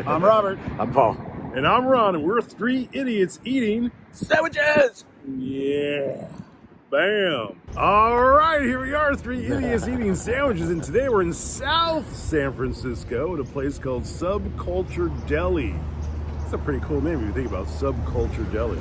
I'm Robert. I'm Paul. And I'm Ron, and we're three idiots eating Sandwiches! Yeah. Bam. All right, here we are, three idiots eating sandwiches, and today we're in South San Francisco at a place called Subculture Deli. It's a pretty cool name if you think about Subculture Deli.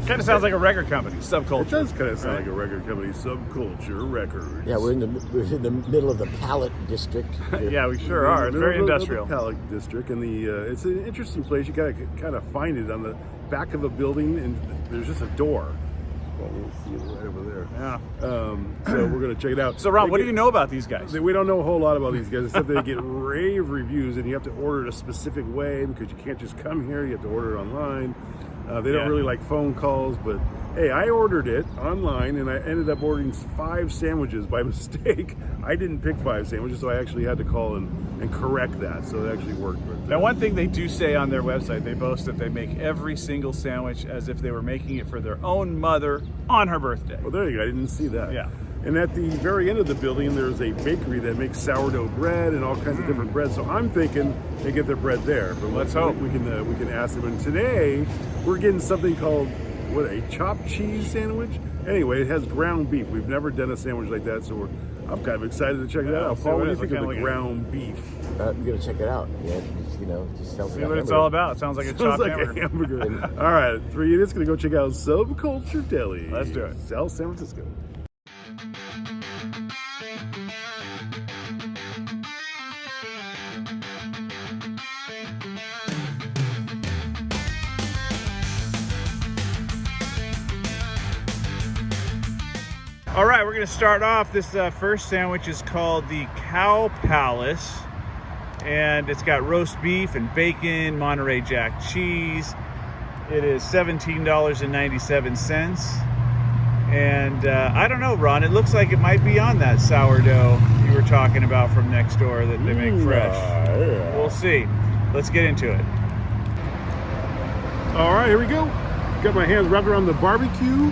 Kind of sounds like a record company, Subculture. It does kind of sound like a record company, Subculture Records. Yeah, we're in the middle of the Palette District. Yeah, we sure are. It's very industrial. The Palette District, and it's an interesting place. You gotta kind of find it on the back of a building, and there's just a door. Well, we'll see it right over there. Yeah. So we're gonna check it out. So, Ron, what do you know about these guys? We don't know a whole lot about these guys, except they get rave reviews, and you have to order it a specific way because you can't just come here. You have to order it online. They don't really like phone calls, but hey, I ordered it online, and I ended up ordering 5 sandwiches by mistake. I didn't pick 5 sandwiches, so I actually had to call and correct that, so it actually worked. But, now, one thing they do say on their website, they boast that they make every single sandwich as if they were making it for their own mother on her birthday. Well, there you go. I didn't see that. Yeah. And at the very end of the building, there's a bakery that makes sourdough bread and all kinds of different breads. So I'm thinking they get their bread there. But let's hope we can ask them. And today we're getting something called a chopped cheese sandwich. Anyway, it has ground beef. We've never done a sandwich like that, so I'm kind of excited to check that out. Paul, what do you think of the ground beef? We're gonna check it out. Yeah, just sounds See like what it's all about. Sounds like a chopped hamburger. All right, 3 idiots gonna go check out Subculture Deli. Let's do it. South San Francisco. All right, we're going to start off. This first sandwich is called the Cow Palace, and it's got roast beef and bacon, Monterey Jack cheese. It is $17.97, and I don't know, Ron, it looks like it might be on that sourdough you were talking about from next door that they make fresh. Yeah. We'll see. Let's get into it. All right, here we go. Got my hands wrapped around the barbecue.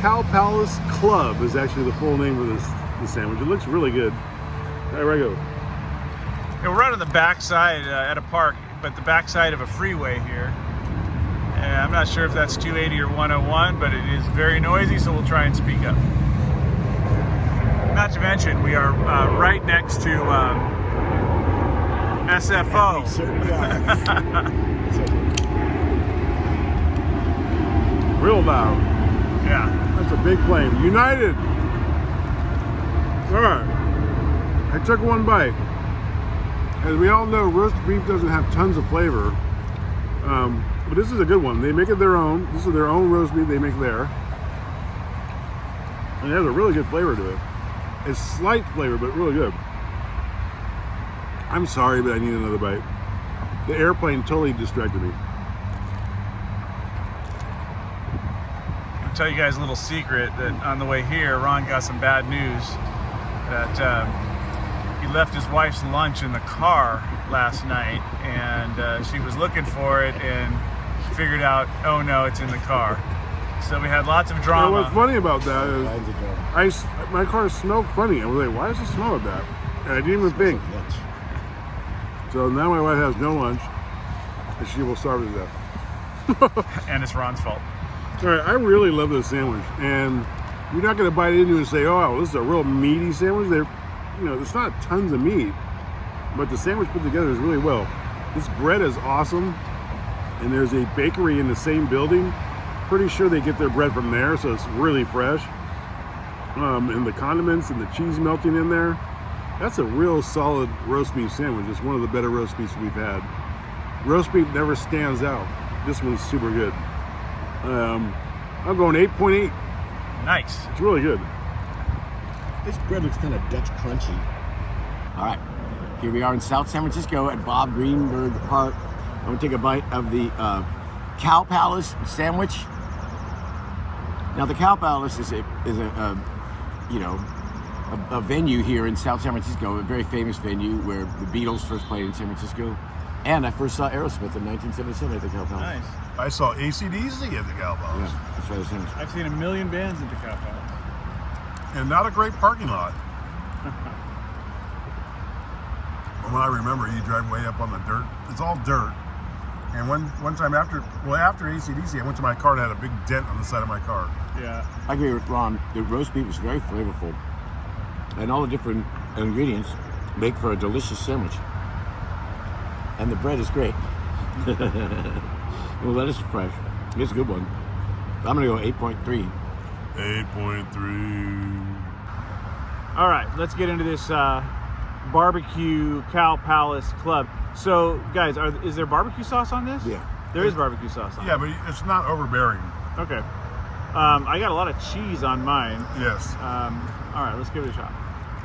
Cow Palace Club is actually the full name of this sandwich. It looks really good. There we go. Yeah, we're out on the backside at a park, but the backside of a freeway here. And I'm not sure if that's 280 or 101, but it is very noisy, so we'll try and speak up. Not to mention, we are right next to SFO. We certainly are. Real loud. Yeah. That's a big plane. United. All right. I took one bite. As we all know, roast beef doesn't have tons of flavor. But this is a good one. They make it their own. This is their own roast beef they make there. And it has a really good flavor to it. It's slight flavor, but really good. I'm sorry, but I need another bite. The airplane totally distracted me. Tell you guys a little secret that on the way here, Ron got some bad news that he left his wife's lunch in the car last night, and she was looking for it and figured out, oh no, it's in the car. So we had lots of drama. What's funny about that is my car smelled funny. I was like, why does it smell like that? And I didn't even think. So now my wife has no lunch, and she will starve to death. And it's Ron's fault. All right, I really love this sandwich, and you're not going to bite into it and say, "Oh, this is a real meaty sandwich." It's not tons of meat, but the sandwich put together is really well. This bread is awesome, and there's a bakery in the same building. Pretty sure they get their bread from there, so it's really fresh. And the condiments and the cheese melting in there. That's a real solid roast beef sandwich. It's one of the better roast beefs we've had. Roast beef never stands out. This one's super good. I'm going 8.8. Nice. It's really good. This bread looks kind of Dutch crunchy. All right, here we are in South San Francisco at Bob Greenberg Park. I'm gonna take a bite of the Cow Palace sandwich. Now, the Cow Palace is a venue here in South San Francisco, a very famous venue where the Beatles first played in San Francisco. And I first saw Aerosmith in 1977 at the Cow Palace. Nice. I saw AC/DC at the Cow Palace. Yeah, that's right. I've seen a million bands at the Cow Palace. And not a great parking lot. From what I remember, you drive way up on the dirt. It's all dirt. And one time after AC/DC, I went to my car and had a big dent on the side of my car. Yeah. I agree with Ron. The roast beef is very flavorful, and all the different ingredients make for a delicious sandwich. And the bread is great. The lettuce is fresh. It's a good one. I'm gonna go 8.3. 8.3. All right, let's get into this barbecue Cow Palace Club. So, guys, is there barbecue sauce on this? Yeah. There is barbecue sauce on Yeah, it. but it's not overbearing. Okay. I got a lot of cheese on mine. Yes. All right, let's give it a shot.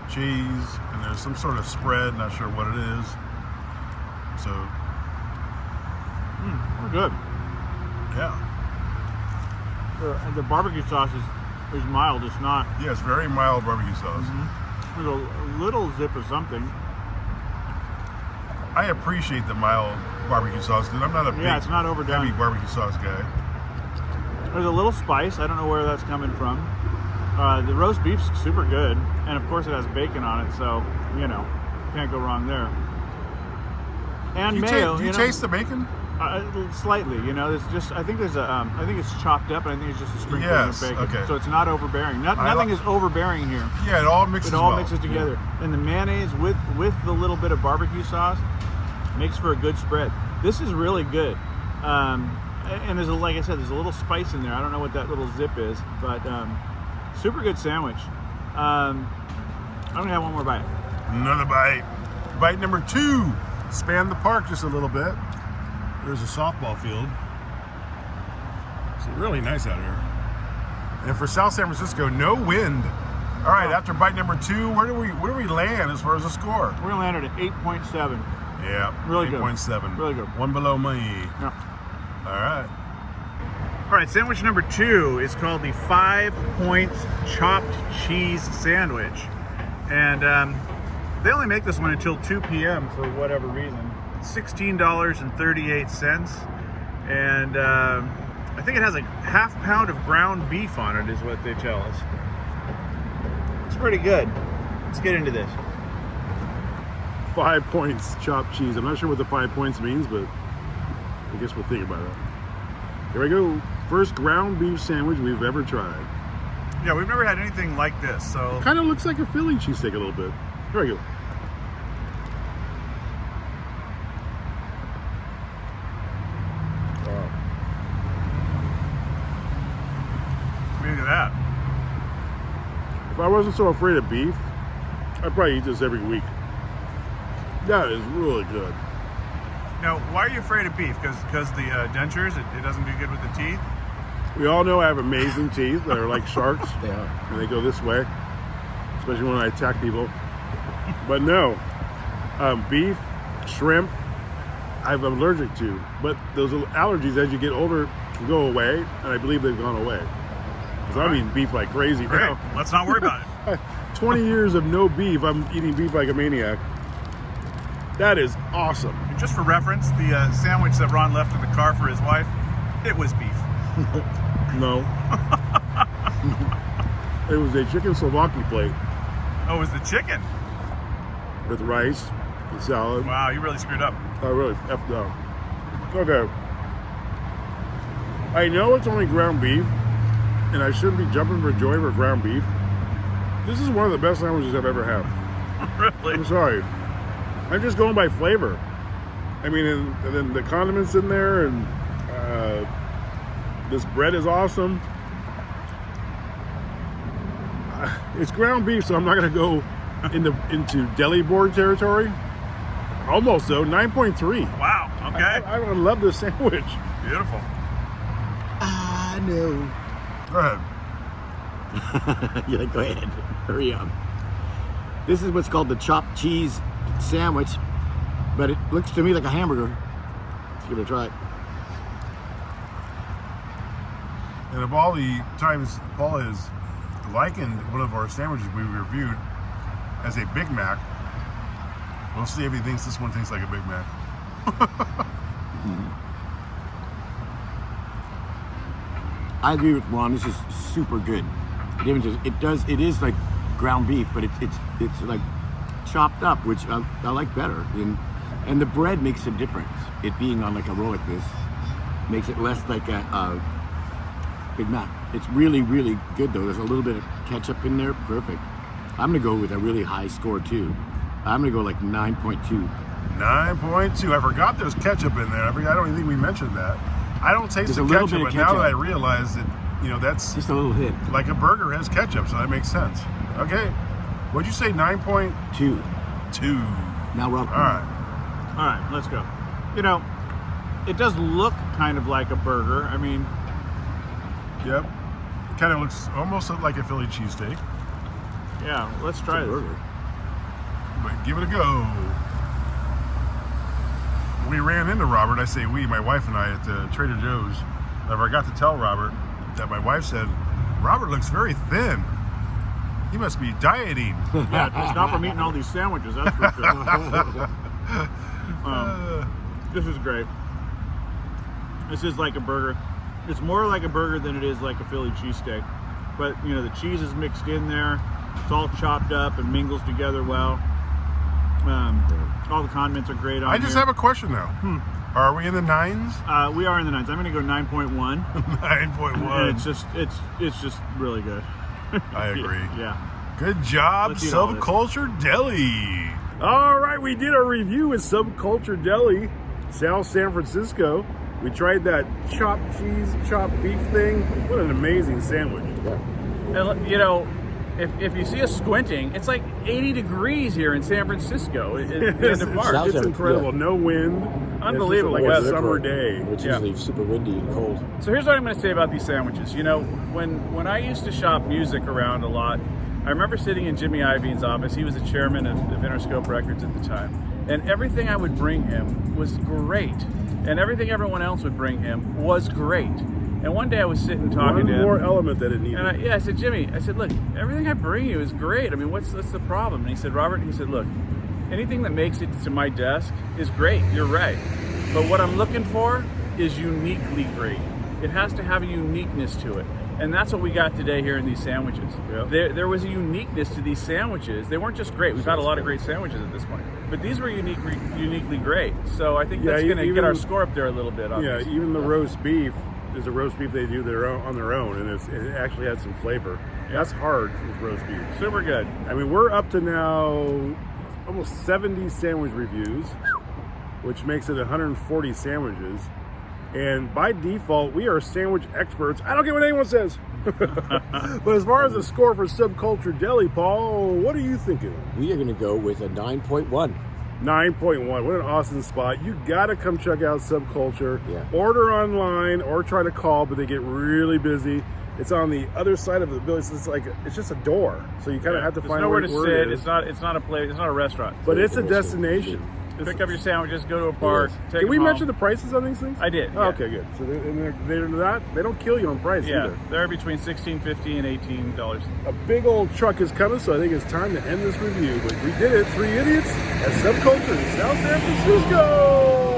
Cheese, and there's some sort of spread, not sure what it is. So, We're good. yeah. The barbecue sauce is mild. It's not. Yeah, it's very mild barbecue sauce. There's a little zip of something. I appreciate the mild barbecue sauce, because I'm not a Yeah, it's not overdone. heavy barbecue sauce guy. There's a little spice. I don't know where that's coming from. The roast beef's super good, and of course it has bacon on it, so can't go wrong there. And mayo. Do you taste the bacon? Slightly, it's just. I think I think it's chopped up, and I think it's just a sprinkling Yes, of bacon. okay. So it's not overbearing. Nothing is overbearing here. Yeah, it all mixes It all well. mixes together, and the mayonnaise with the little bit of barbecue sauce makes for a good spread. This is really good. And like I said, there's a little spice in there. I don't know what that little zip is, but super good sandwich. I'm gonna have one more bite. Another bite. Bite number 2. Span the park just a little bit. There's a softball field. It's really nice out here. And for South San Francisco, no wind. All right, after bite number 2, where do we land as far as the score? We're gonna land at 8.7. Yeah, Really good. 8.7. Really good. One below me. Yeah. All right. All right, sandwich number 2 is called the 5 Points Chopped Cheese Sandwich. And they only make this one until 2 p.m. for whatever reason. $16.38. And I think it has a half pound of ground beef on it, is what they tell us. It's pretty good. Let's get into this. 5 points chopped cheese. I'm not sure what the 5 points means, but I guess we'll think about it. Here we go. First ground beef sandwich we've ever tried. Yeah, we've never had anything like this, so Kind of looks like a Philly cheesesteak a little bit. Here we go. Wow. maybe that. If I wasn't so afraid of beef, I'd probably eat this every week. That is really good. Now, why are you afraid of beef? Because the dentures, it doesn't do good with the teeth? We all know I have amazing teeth that are like sharks. They are. And they go this way, especially when I attack people. But no, beef, shrimp, I'm allergic to. But those allergies, as you get older, can go away, and I believe they've gone away. Because I'm eating beef like crazy Great. now. Let's not worry about it. 20 years of no beef, I'm eating beef like a maniac. That is awesome. And just for reference, the sandwich that Ron left in the car for his wife, it was beef. No. It was a chicken Slovakia plate Oh, it was the chicken. with rice and salad. Wow, you really screwed up. I really effed up. Okay. I know it's only ground beef, and I shouldn't be jumping for joy for ground beef. This is one of the best sandwiches I've ever had. Really? I'm sorry. I'm just going by flavor. I mean, and then the condiments in there, and this bread is awesome. It's ground beef, so I'm not going to go into deli board territory. Almost though, 9.3. Wow, okay. I love this sandwich. Beautiful. I know. Go ahead. Yeah, go ahead. Hurry up. This is what's called the chopped cheese sandwich, but it looks to me like a hamburger. Let's give it a try. And of all the times Paul has likened one of our sandwiches we reviewed as a Big Mac, we'll see if he thinks this one tastes like a Big Mac. I agree with Ron. This is super good. It is like ground beef, but it's like chopped up, which I like better. And the bread makes a difference. It being on like a roll like this makes it less like a Big Mac. It's really, really good though. There's a little bit of ketchup in there. Perfect. I'm gonna go with a really high score too. I'm gonna go like 9.2. 9.2. I forgot there's ketchup in there. I don't even think we mentioned that. I don't taste There's the a little ketchup, bit of but now that I ketchup. realize that, that's Just a little hit. like a burger has ketchup, so that makes sense. Okay. What'd you say? 9.2. 2. Now we're up. All right. All right, let's go. It does look kind of like a burger. I mean, Yep. Kind of looks almost like a Philly cheesesteak. yeah, let's try this. But give it a go. We ran into Robert. I say we, my wife and I, at Trader Joe's. I forgot to tell Robert that my wife said, Robert looks very thin. He must be dieting. Yeah, it's not from eating all these sandwiches, that's for sure. This is great. This is like a burger. It's more like a burger than it is like a Philly cheesesteak. But, the cheese is mixed in there. It's all chopped up and mingles together well. All the condiments are great on I just have a question now. Are we in the nines? We are in the nines. I'm going to go 9.1. 9.1. And it's just really good. I agree. Yeah. Good job, Let's eat all this. Subculture Deli. All right, we did a review with Subculture Deli, South San Francisco. We tried that chopped cheese, chopped beef thing. What an amazing sandwich. And, if you see us squinting, it's like 80 degrees here in San Francisco at the end of March. It's incredible. Yeah. No wind. Unbelievable It's just like a weather. summer day. Which Yeah. is usually super windy and cold. So here's what I'm going to say about these sandwiches. When I used to shop music around a lot, I remember sitting in Jimmy Iovine's office. He was the chairman of Interscope Records at the time. And everything I would bring him was great. And everything everyone else would bring him was great. And one day I was sitting talking to One him. more element that it needed. And I said, Jimmy, look, everything I bring you is great. I mean, what's the problem? And he said, Robert, look, anything that makes it to my desk is great. You're right. But what I'm looking for is uniquely great. It has to have a uniqueness to it. And that's what we got today here in these sandwiches. Yep. There was a uniqueness to these sandwiches. They weren't just great. We've had a lot of great sandwiches at this point. But these were uniquely great. So I think that's going to get our score up there a little bit. Yeah, Obviously. even the roast beef is a roast beef they do on their own, and it actually has some flavor. Yeah. That's hard with roast beef. Super good. I mean, we're up to now almost 70 sandwich reviews, which makes it 140 sandwiches. And by default, we are sandwich experts. I don't care what anyone says. But as far as the score for Subculture Deli, Paul, what are you thinking? We are going to go with a 9.1. 9.1. What an awesome spot. You got to come check out Subculture. Yeah. Order online or try to call, but they get really busy. It's on the other side of the building. So it's just a door. So you kind of have to There's find nowhere where to it sit. is. It's not a place. It's not a restaurant. But it's a destination. Pick up your sandwiches, go to a park, take Did we them mention home. the prices on these things? I did. Oh, yeah. okay, good. So they don't kill you on price Yeah, either. they're between $16.50 and $18. A big old truck is coming, so I think it's time to end this review. But we did it. 3 idiots at Subculture in South San Francisco.